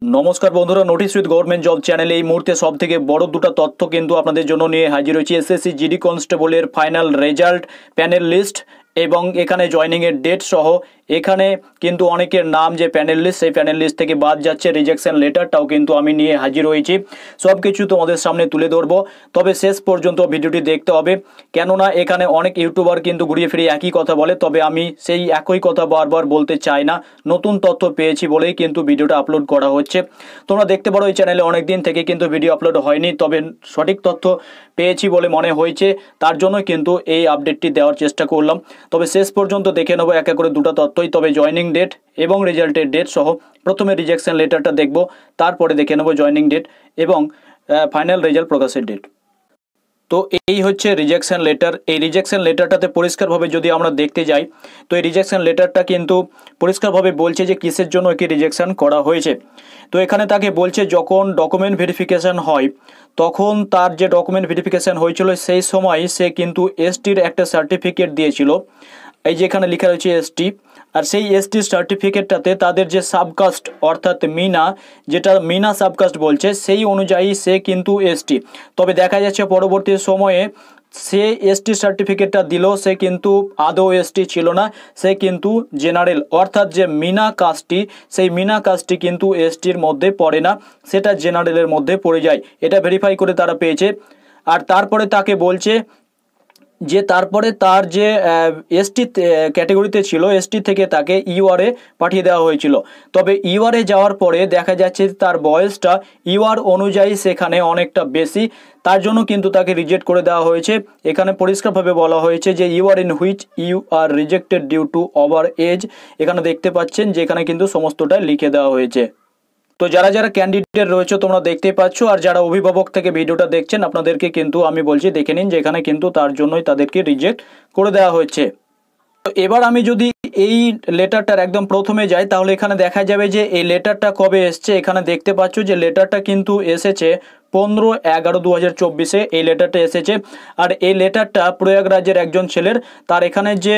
नमस्कार बंधुरा notice with government जब चैनल এই মুহূর্তে সবথেকে বড় দুটো তথ্য কিন্তু আপনাদের জন্য নিয়ে হাজির হয়েছি। এসএসসি জিডি কনস্টেবলের ফাইনাল রেজাল্ট, প্যানেল লিস্ট এবং এখানে জয়েনিং এর ডেট সহ এখানে কিন্তু অনেকের নাম যে প্যানেল লিস্ট সেই প্যানেল লিস্ট থেকে বাদ যাচ্ছে, রিজেকশন লেটারটাও কিন্তু আমি নিয়ে হাজির হয়েছি। সব কিছু তোমাদের সামনে তুলে ধরবো, তবে শেষ পর্যন্ত ভিডিওটি দেখতে হবে, কেননা এখানে অনেক ইউটিউবার কিন্তু ঘুরিয়ে ফিরিয়ে একই কথা বলে, তবে আমি সেই একই কথা বারবার বলতে চাই না। নতুন তথ্য পেয়েছি বলেই কিন্তু ভিডিওটা আপলোড করা হচ্ছে। তোমরা দেখতে পারো এই চ্যানেলে অনেক দিন থেকে কিন্তু ভিডিও আপলোড হয়নি, তবে সঠিক তথ্য পেয়েছি বলে মনে হয়েছে, তার জন্য কিন্তু এই আপডেটটি দেওয়ার চেষ্টা করলাম। তবে শেষ পর্যন্ত দেখে নেবো এক এক করে দুটো তথ্যই। তবে জয়েনিং ডেট এবং রেজাল্টের ডেট সহ প্রথমে রিজেকশন লেটারটা দেখব, তারপরে দেখে নেবো জয়েনিং ডেট এবং ফাইনাল রেজাল্ট প্রকাশের ডেট। তো এই হচ্ছে রিজেকশন লেটার। এই রিজেকশন লেটারটাতে পরিষ্কারভাবে যদি আমরা দেখতে যাই, তো এই রিজেকশন লেটারটা কিন্তু পরিষ্কারভাবে বলছে যে কিসের জন্য একে রিজেকশন করা হয়েছে। তো এখানে তাকে বলছে যখন ডকুমেন্ট ভেরিফিকেশান হয়, তখন তার যে ডকুমেন্ট ভেরিফিকেশান হয়েছিল সেই সময় সে কিন্তু এসটির একটা সার্টিফিকেট দিয়েছিল, এই যে এখানে লেখা রয়েছে এসটি, আর সেই এসটি সার্টিফিকেটটাতে তাদের যে সাবকাস্ট অর্থাৎ মিনা, যেটা মিনা সাবকাস্ট বলছে, সেই অনুযায়ী সে কিন্তু এসটি। তবে দেখা যাচ্ছে পরবর্তী সময়ে সে এসটি সার্টিফিকেটটা দিল, সে কিন্তু আদৌ এসটি ছিল না, সে কিন্তু জেনারেল, অর্থাৎ যে মিনা কাস্টটি, সেই মিনা কাস্টটি কিন্তু এসটির মধ্যে পড়ে না, সেটা জেনারেলের মধ্যে পড়ে যায়। এটা ভেরিফাই করে তারা পেয়েছে। আর তারপরে তাকে বলছে যে তারপরে তার যে এসটি ক্যাটেগরিতে ছিল, এসটি থেকে তাকে ইউআরএ পাঠিয়ে দেওয়া হয়েছিল। তবে ইউআরএ যাওয়ার পরে দেখা যাচ্ছে তার বয়সটা ইউআর অনুযায়ী সেখানে অনেকটা বেশি, তার জন্য কিন্তু তাকে রিজেক্ট করে দেওয়া হয়েছে। এখানে পরিষ্কারভাবে বলা হয়েছে যে UR in which you are rejected due to over age. এখানে দেখতে পাচ্ছেন যে এখানে কিন্তু সমস্তটা লিখে দেওয়া হয়েছে। তো যারা যারা ক্যান্ডিডেট রয়েছে তোমরা দেখতেই পাচ্ছ, আর যারা অভিভাবক থেকে ভিডিওটা দেখছেন আপনাদেরকে কিন্তু আমি বলছি দেখে নিন যে এখানে কিন্তু তার জন্যই তাদেরকে রিজেক্ট করে দেওয়া হয়েছে। তো এবার আমি যদি এই লেটারটার একদম প্রথমে যাই, তাহলে এখানে দেখা যাবে যে এই লেটারটা কবে এসছে। এখানে দেখতে পাচ্ছ যে লেটারটা কিন্তু এসেছে 15/11/2024 এই লেটারটা এসেছে। আর এই লেটারটা প্রয়াগরাজের একজন ছেলের, তার এখানে যে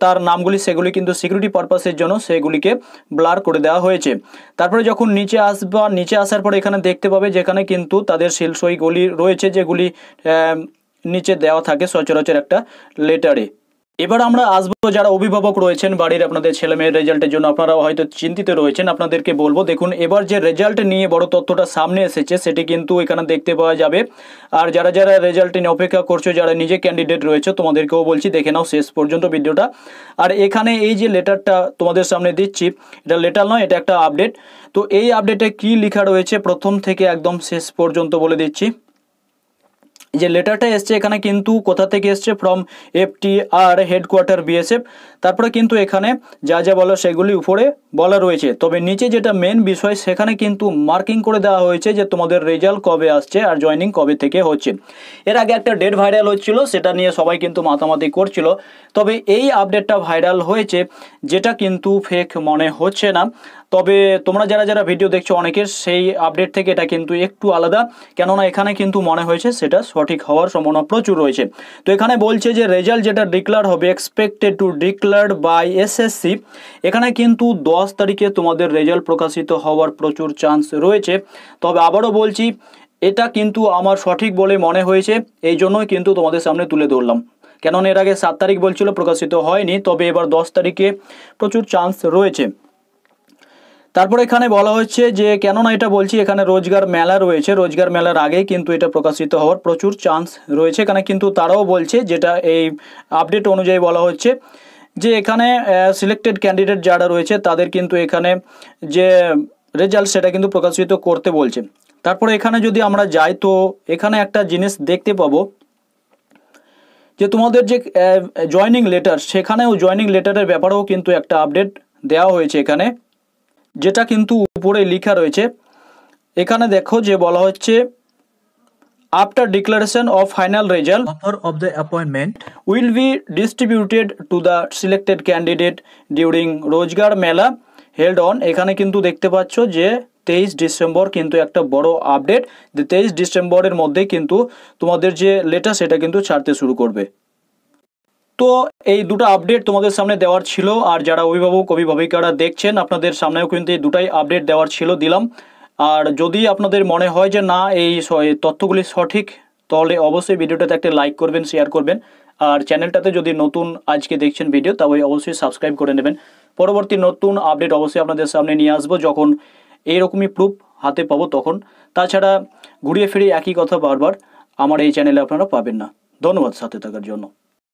তার নামগুলি সেগুলি কিন্তু সিকিউরিটি পারপাসের জন্য সেগুলিকে ব্লার করে দেওয়া হয়েছে। তারপরে যখন নিচে আসবা, নিচে আসার পরে এখানে দেখতে পাবে যেখানে কিন্তু তাদের সিল সইগুলি রয়েছে, যেগুলি নিচে দেওয়া থাকে সচরাচর একটা লেটারে। এবার আমরা আসবো যারা অভিভাবক রয়েছেন বাড়ির, আপনাদের ছেলে মেয়ের রেজাল্টের জন্য আপনারাও হয়তো চিন্তিত রয়েছেন, আপনাদেরকে বলবো দেখুন এবার যে রেজাল্ট নিয়ে বড় তথ্যটা সামনে এসেছে সেটি কিন্তু এখানে দেখতে পাওয়া যাবে। আর যারা যারা রেজাল্ট নিয়ে অপেক্ষা করছো, যারা নিজে ক্যান্ডিডেট রয়েছে, তোমাদেরকেও বলছি দেখে নাও শেষ পর্যন্ত ভিডিওটা। আর এখানে এই যে লেটারটা তোমাদের সামনে দিচ্ছি, এটা লেটার নয়, এটা একটা আপডেট। তো এই আপডেটে কি লেখা রয়েছে প্রথম থেকে একদম শেষ পর্যন্ত বলে দিচ্ছি। যে লেটারটা এসছে এখানে কিন্তু কোথা থেকে এসছে, ফ্রম FTR হেডকোয়ার্টার BSF। তারপরে কিন্তু এখানে যা যা বলা সেগুলি উপরে বলা রয়েছে, তবে নিচে যেটা মেন বিষয় সেখানে কিন্তু মার্কিং করে দেওয়া হয়েছে যে তোমাদের রেজাল্ট কবে আসছে আর জয়েনিং কবে থেকে হচ্ছে। এর আগে একটা ডেট ভাইরাল হচ্ছিল, সেটা নিয়ে সবাই কিন্তু মাতামাতি করছিল, তবে এই আপডেটটা ভাইরাল হয়েছে, যেটা কিন্তু ফেক মনে হচ্ছে না। তবে তোমরা যারা যারা ভিডিও দেখছো অনেকের সেই আপডেট থেকে এটা কিন্তু একটু আলাদা, কেননা এখানে কিন্তু মনে হয়েছে সেটা সঠিক হওয়ার সম্ভাবনা প্রচুর রয়েছে। তো এখানে বলছে যে রেজাল্ট যেটা ডিক্লেয়ার হবে, expected to declared by SSC, এখানে কিন্তু 10 তারিখে তোমাদের রেজাল্ট প্রকাশিত হওয়ার প্রচুর চান্স রয়েছে। তবে আবারও বলছি এটা কিন্তু আমার সঠিক বলে মনে হয়েছে, এই জন্যই কিন্তু তোমাদের সামনে তুলে ধরলাম, কেননা এর আগে 7 তারিখ বলছিল প্রকাশিত হয়নি, তবে এবার 10 তারিখে প্রচুর চান্স রয়েছে। তারপরে এখানে বলা হচ্ছে যে কেননা এটা বলছি, এখানে রোজগার মেলা রয়েছে, রোজগার মেলার আগে কিন্তু এটা প্রকাশিত হওয়ার প্রচুর চান্স রয়েছে। এখানে কিন্তু তারাও বলছে, যেটা এই আপডেট অনুযায়ী বলা হচ্ছে যে এখানে সিলেক্টেড ক্যান্ডিডেট যারা রয়েছে তাদের কিন্তু এখানে যে রেজাল্ট সেটা কিন্তু প্রকাশিত করতে বলছে। তারপরে এখানে যদি আমরা যাই, তো এখানে একটা জিনিস দেখতে পাবো যে তোমাদের যে জয়েনিং লেটার, সেখানেও জয়েনিং লেটারের ব্যাপারেও কিন্তু একটা আপডেট দেওয়া হয়েছে এখানে, যেটা কিন্তু উপরে লেখা রয়েছে। এখানে দেখো যে বলা হচ্ছে after declaration of final result offer of the appointment will be distributed to the selected candidate during রোজগার মেলা হেল্ড অন। এখানে কিন্তু দেখতে পাচ্ছ যে 23 ডিসেম্বর কিন্তু একটা বড় আপডেট, যে 23 ডিসেম্বরের মধ্যে কিন্তু তোমাদের যে লেটার সেটা কিন্তু ছাড়তে শুরু করবে। তো এই দুটো আপডেট তোমাদের সামনে দেওয়ার ছিল, আর যারা অভিভাবক অভিভাবিকারা দেখছেন আপনাদের সামনেও কিন্তু এই দুটাই আপডেট দেওয়ার ছিল, দিলাম। আর যদি আপনাদের মনে হয় যে না এই তথ্যগুলি সঠিক, তাহলে অবশ্যই ভিডিওটাতে একটা লাইক করবেন, শেয়ার করবেন। আর চ্যানেলটাতে যদি নতুন আজকে দেখছেন ভিডিও, তবে অবশ্যই সাবস্ক্রাইব করে নেবেন। পরবর্তী নতুন আপডেট অবশ্যই আপনাদের সামনে নিয়ে আসবো যখন এইরকমই প্রুফ হাতে পাবো তখন। তাছাড়া ঘুরিয়ে ফিরিয়ে একই কথা বারবার আমার এই চ্যানেলে আপনারা পাবেন না। ধন্যবাদ সাথে থাকার জন্য।